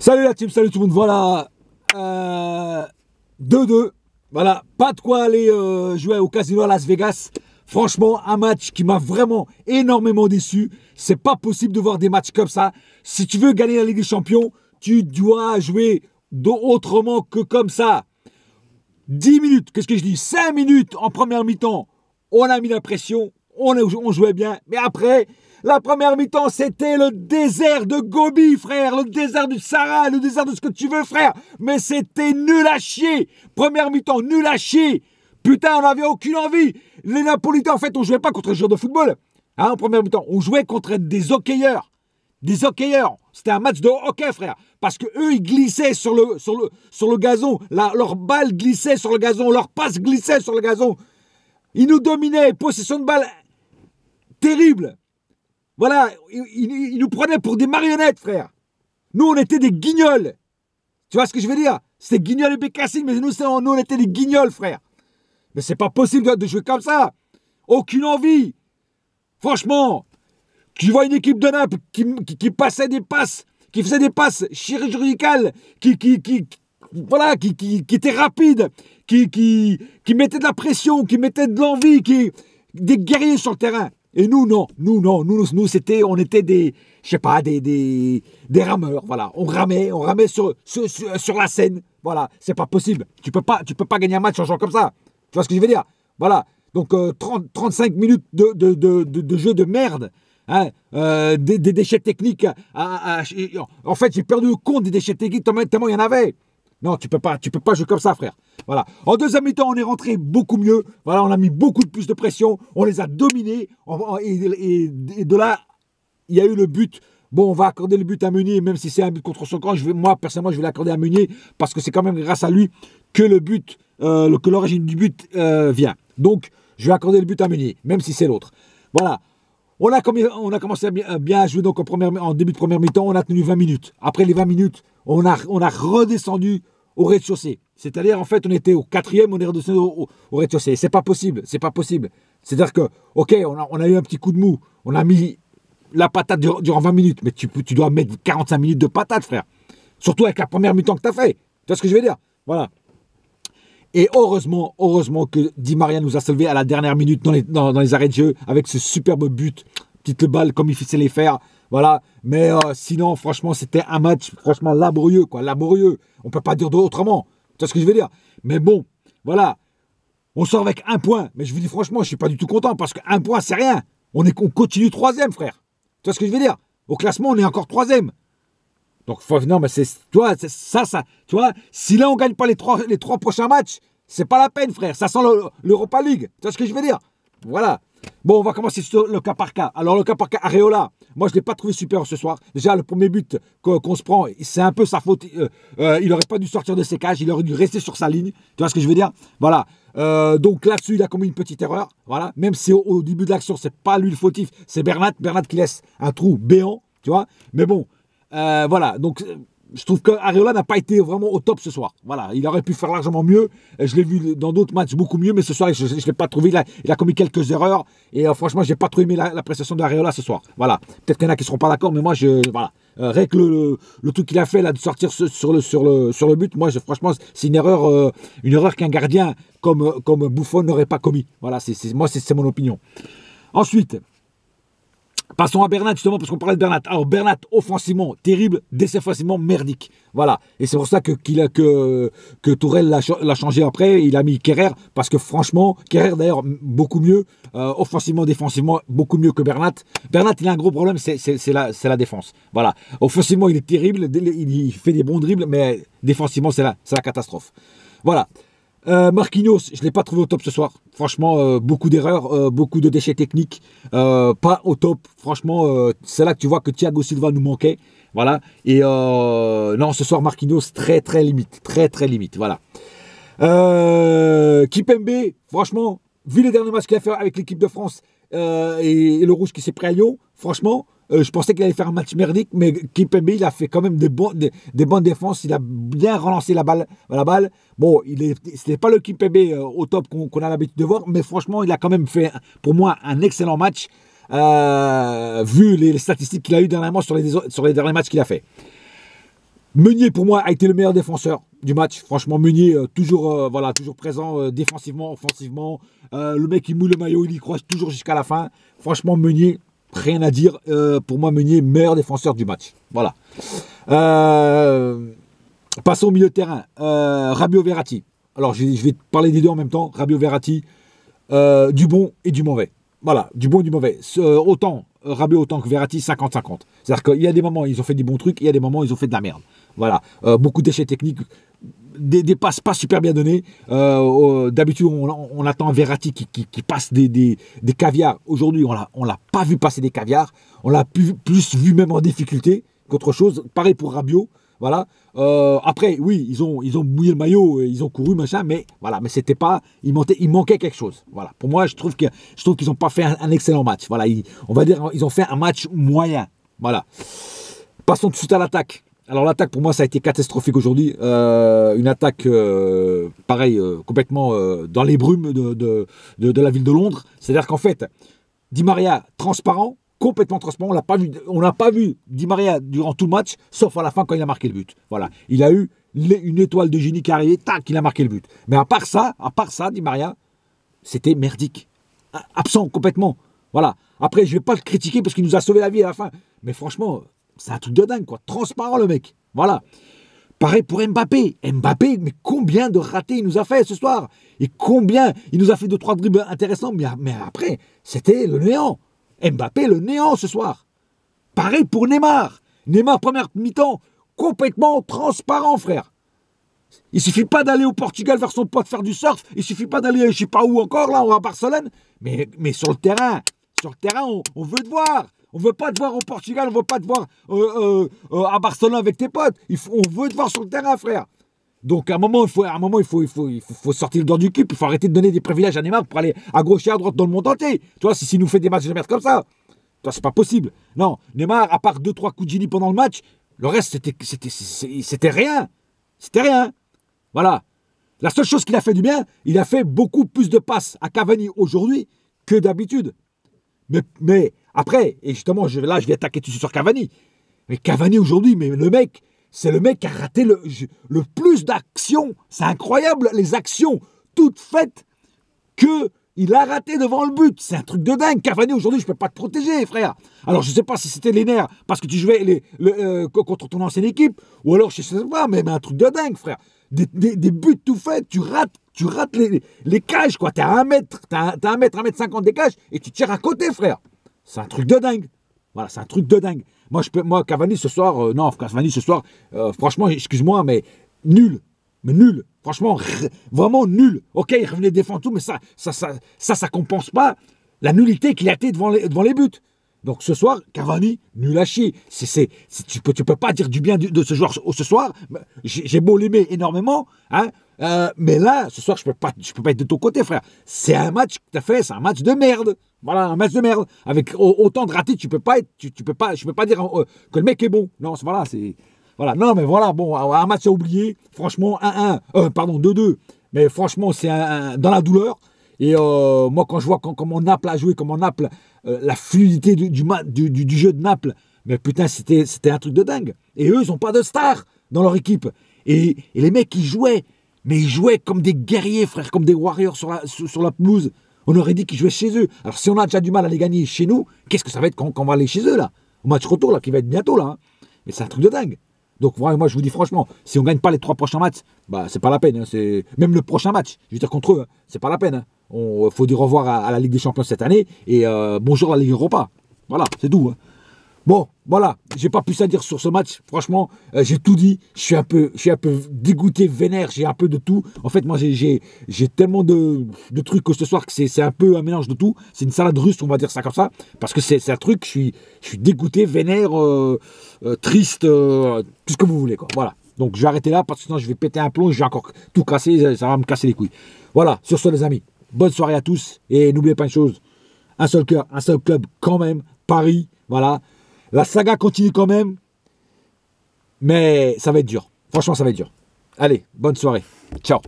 Salut la team, salut tout le monde, voilà, 2-2, voilà, pas de quoi aller jouer au casino à Las Vegas. Franchement, un match qui m'a vraiment énormément déçu. C'est pas possible de voir des matchs comme ça. Si tu veux gagner la Ligue des Champions, tu dois jouer autrement que comme ça. 10 minutes, qu'est-ce que je dis? 5 minutes en première mi-temps, on a mis la pression, on jouait bien, mais après... La première mi-temps, c'était le désert de Gobi, frère. Le désert du Sahara, le désert de ce que tu veux, frère. Mais c'était nul à chier. Première mi-temps, nul à chier. Putain, on n'avait aucune envie. Les Napolitains, en fait, on jouait pas contre les joueurs de football. Hein, en première mi-temps, on jouait contre des hockeyeurs. Des hockeyeurs. C'était un match de hockey, frère. Parce que eux, ils glissaient sur le gazon. Leur balle glissait sur le gazon. Leur passe glissait sur le gazon. Ils nous dominaient. Possession de balle terrible. Voilà, ils nous prenaient pour des marionnettes, frère. Nous, on était des guignols. Tu vois ce que je veux dire? C'était Guignol et Bécassine, mais nous, on était des guignols, frère. Mais c'est pas possible de jouer comme ça. Aucune envie. Franchement, tu vois une équipe de Naples qui passait des passes, qui faisait des passes chirurgicales, qui était rapide, qui mettait de la pression, qui mettait de l'envie, des guerriers sur le terrain. Et nous, non. Nous, on était des, je sais pas, des rameurs, voilà. On ramait sur la scène, voilà. C'est pas possible. Tu peux pas gagner un match en jouant comme ça. Tu vois ce que je veux dire? Voilà. Donc, 35 minutes de jeu de merde. Hein, des déchets techniques. En fait, j'ai perdu le compte des déchets techniques tellement il y en avait. Non, tu peux pas jouer comme ça, frère. Voilà. En deuxième mi-temps, on est rentré beaucoup mieux. Voilà, on a mis beaucoup plus de pression. On les a dominés. Et de là, il y a eu le but. Bon, on va accorder le but à Meunier, même si c'est un but contre son camp. Moi, personnellement, je vais l'accorder à Meunier parce que c'est quand même grâce à lui que le but, que l'origine du but vient. Donc, je vais accorder le but à Meunier, même si c'est l'autre. Voilà. On a commencé à bien jouer donc en début de première mi-temps. On a tenu 20 minutes. Après les 20 minutes, on a redescendu au rez-de-chaussée. C'est-à-dire, en fait, on était au 4e, on est redescendu au rez-de-chaussée. C'est pas possible. C'est-à-dire que, ok, on a eu un petit coup de mou. On a mis la patate durant 20 minutes. Mais tu dois mettre 45 minutes de patate, frère. Surtout avec la première mi-temps que tu as fait. Tu vois ce que je veux dire? Voilà. Et heureusement que Di Maria nous a sauvé à la dernière minute dans les arrêts de jeu avec ce superbe but. Petite balle comme il sait les faire. Voilà. Mais sinon, franchement, c'était un match franchement laborieux, quoi. Laborieux. On ne peut pas dire autrement. Tu vois ce que je veux dire? Mais bon, voilà. On sort avec un point. Mais je vous dis franchement, je ne suis pas du tout content parce qu'un point, c'est rien. On continue 3e, frère. Tu vois ce que je veux dire? Au classement, on est encore 3e. Donc, non, mais tu vois, tu vois, si là, on ne gagne pas les trois prochains matchs, c'est pas la peine, frère. Ça sent l'Europa League. Tu vois ce que je veux dire? Voilà. Bon, on va commencer sur le cas par cas. Alors, le cas par cas, Areola, moi, je ne l'ai pas trouvé super ce soir. Déjà, le premier but qu'on se prend, c'est un peu sa faute. Il n'aurait pas dû sortir de ses cages. Il aurait dû rester sur sa ligne. Tu vois ce que je veux dire? Voilà. Donc, là-dessus, il a commis une petite erreur. Voilà. Même si au début de l'action, c'est pas lui le fautif, c'est Bernat. Bernat qui laisse un trou béant. Tu vois? Mais bon. Voilà, donc je trouve qu'Areola n'a pas été vraiment au top ce soir. Voilà, il aurait pu faire largement mieux. Je l'ai vu dans d'autres matchs beaucoup mieux, mais ce soir, je ne l'ai pas trouvé. Il a commis quelques erreurs. Et franchement, je n'ai pas trop aimé la prestation d'Areola ce soir. Voilà, peut-être qu'il y en a qui ne seront pas d'accord, mais moi, voilà. Rien que le truc qu'il a fait là, de sortir sur le but, moi, franchement, c'est une erreur qu'un gardien comme Buffon n'aurait pas commis. Voilà, moi, c'est mon opinion. Ensuite... Passons à Bernat, justement, parce qu'on parlait de Bernat. Alors, Bernat, offensivement, terrible, défensivement, merdique. Voilà. Et c'est pour ça que Tourelle l'a changé après. Il a mis Kerrer, parce que franchement, Kerrer, d'ailleurs, beaucoup mieux. Offensivement, défensivement, beaucoup mieux que Bernat. Bernat, il a un gros problème, c'est la défense. Voilà. Offensivement, il est terrible. Il fait des bons dribbles, mais défensivement, c'est la catastrophe. Voilà. Marquinhos, je ne l'ai pas trouvé au top ce soir. Franchement, beaucoup d'erreurs, beaucoup de déchets techniques. Pas au top. Franchement, c'est là que tu vois que Thiago Silva nous manquait. Voilà. Et non, ce soir, Marquinhos, très limite. Très limite. Voilà. Kimpembe, franchement, vu les derniers matchs qu'il a fait avec l'équipe de France et le rouge qui s'est pris à Lyon, franchement, je pensais qu'il allait faire un match merdique, mais Kimpembe, il a fait quand même des bonnes défenses. Il a bien relancé la balle. Bon, c'était pas le Kimpembe au top qu'on a l'habitude de voir, mais franchement, il a quand même fait, pour moi, un excellent match, vu les statistiques qu'il a eu dernièrement sur les derniers matchs qu'il a fait. Meunier, pour moi, a été le meilleur défenseur du match. Franchement, Meunier, toujours, voilà, toujours présent défensivement, offensivement. Le mec, il mouille le maillot, il y croit toujours jusqu'à la fin. Franchement, Meunier, rien à dire. Pour moi, Meunier, meilleur défenseur du match. Voilà. Passons au milieu de terrain. Rabiot, Verratti. Alors, je vais parler des deux en même temps. Rabiot, Verratti, du bon et du mauvais. Voilà, du bon et du mauvais. Autant Rabiot, autant que Verratti, 50-50. C'est-à-dire qu'il y a des moments, ils ont fait des bons trucs, il y a des moments, ils ont fait de la merde. Voilà, beaucoup d'échecs techniques, des passes pas super bien données. D'habitude, on attend Verratti qui passe des caviars. Aujourd'hui, on l'a pas vu passer des caviars. On l'a plus vu même en difficulté qu'autre chose. Pareil pour Rabiot. Voilà. Après, oui, ils ont mouillé le maillot, ils ont couru, machin, mais voilà, mais c'était pas. Il manquait quelque chose. Voilà. Pour moi, je trouve qu'ils n'ont pas fait un excellent match. Voilà. On va dire, ils ont fait un match moyen. Voilà. Passons tout de suite à l'attaque. Alors l'attaque, pour moi, ça a été catastrophique aujourd'hui. Une attaque, pareil, complètement dans les brumes de la ville de Londres. C'est-à-dire qu'en fait, Di Maria, transparent, complètement transparent. On n'a pas vu Di Maria durant tout le match, sauf à la fin quand il a marqué le but. Voilà. Il a eu une étoile de génie qui est arrivée, tac, il a marqué le but. Mais à part ça, Di Maria, c'était merdique. Absent complètement. Voilà. Après, je ne vais pas le critiquer parce qu'il nous a sauvé la vie à la fin. Mais franchement, c'est un truc de dingue, quoi. Transparent, le mec. Voilà. Pareil pour Mbappé. Mbappé, mais combien de ratés il nous a fait ce soir? Et combien il nous a fait 2-3 dribbles intéressants, mais après, c'était le néant. Mbappé, le néant ce soir. Pareil pour Neymar. Neymar, première mi-temps, complètement transparent, frère. Il suffit pas d'aller au Portugal vers son pote faire du surf. Il suffit pas d'aller, je sais pas où encore, là, à Barcelone. Mais sur le terrain, on veut te voir. On veut pas te voir au Portugal, on veut pas te voir à Barcelone avec tes potes. On veut te voir sur le terrain, frère. Donc à un moment, il faut sortir le doigt du cul. Il faut arrêter de donner des privilèges à Neymar pour aller à gauche et à droite dans le monde entier. Tu vois, s'il nous fait des matchs de merde comme ça, c'est pas possible. Non, Neymar, à part 2-3 coups de génie pendant le match, le reste, c'était rien. C'était rien. Voilà. La seule chose qu'il a fait du bien, il a fait beaucoup plus de passes à Cavani aujourd'hui que d'habitude. Mais après, et justement, je vais attaquer tout de suite sur Cavani. Mais Cavani aujourd'hui, mais le mec, c'est le mec qui a raté le plus d'actions. C'est incroyable, les actions toutes faites qu'il a raté devant le but. C'est un truc de dingue. Cavani, aujourd'hui, je ne peux pas te protéger, frère. Alors, je ne sais pas si c'était les nerfs parce que tu jouais contre ton ancienne équipe, ou alors, je ne sais pas, mais un truc de dingue, frère. Des buts tout faits, tu rates les cages, quoi. T'as 1 mètre, 1 mètre 50 des cages, et tu tires à côté, frère. C'est un truc de dingue. Voilà, c'est un truc de dingue. Moi, Cavani ce soir, franchement, excuse-moi, mais nul. Mais nul. Franchement, vraiment nul. Ok, il revenait défendre tout, mais ça compense pas la nullité qu'il a été devant les buts. Donc ce soir, Cavani, nul à chier. Tu peux pas dire du bien de ce joueur ce soir. J'ai beau l'aimer énormément, hein, mais là, ce soir, je peux pas être de ton côté, frère. C'est un match que tu as fait, c'est un match de merde. Voilà, un match de merde. Avec autant de ratés, je peux pas dire que le mec est bon. Non, voilà, c'est... Voilà, non, mais voilà, bon, un match à oublier. Franchement, 1-1, pardon, 2-2. Mais franchement, c'est dans la douleur. Et moi, quand je vois comment Naples a joué, comment Naples, la fluidité du jeu de Naples, mais putain, c'était un truc de dingue. Et eux, ils n'ont pas de stars dans leur équipe. Et les mecs, ils jouaient comme des guerriers, frère, comme des warriors sur la pelouse. On aurait dit qu'ils jouaient chez eux. Alors, si on a déjà du mal à les gagner chez nous, qu'est-ce que ça va être quand on va aller chez eux, là? Au match retour, là, qui va être bientôt, là. Hein. Mais c'est un truc de dingue. Donc, moi, je vous dis franchement, si on ne gagne pas les 3 prochains matchs, bah, c'est pas la peine. Hein, même le prochain match, je veux dire contre eux, hein, c'est pas la peine. Hein. Faut dire au revoir à la Ligue des Champions cette année et bonjour à la Ligue Europa. Voilà, c'est tout. Hein. Bon, voilà, j'ai pas plus à dire sur ce match. Franchement, j'ai tout dit. Je suis un peu dégoûté, vénère. J'ai un peu de tout. En fait, moi, j'ai tellement de trucs que ce soir que c'est un peu un mélange de tout. C'est une salade russe, on va dire ça comme ça, parce que c'est un truc. Je suis dégoûté, vénère, triste, tout ce que vous voulez, quoi. Voilà. Donc, je vais arrêter là parce que sinon, je vais péter un plomb. Je vais encore tout casser. Ça va me casser les couilles. Voilà. Sur ce, les amis. Bonne soirée à tous et n'oubliez pas une chose. Un seul cœur, un seul club, quand même. Paris. Voilà. La saga continue quand même, mais ça va être dur. Franchement, ça va être dur. Allez, bonne soirée. Ciao.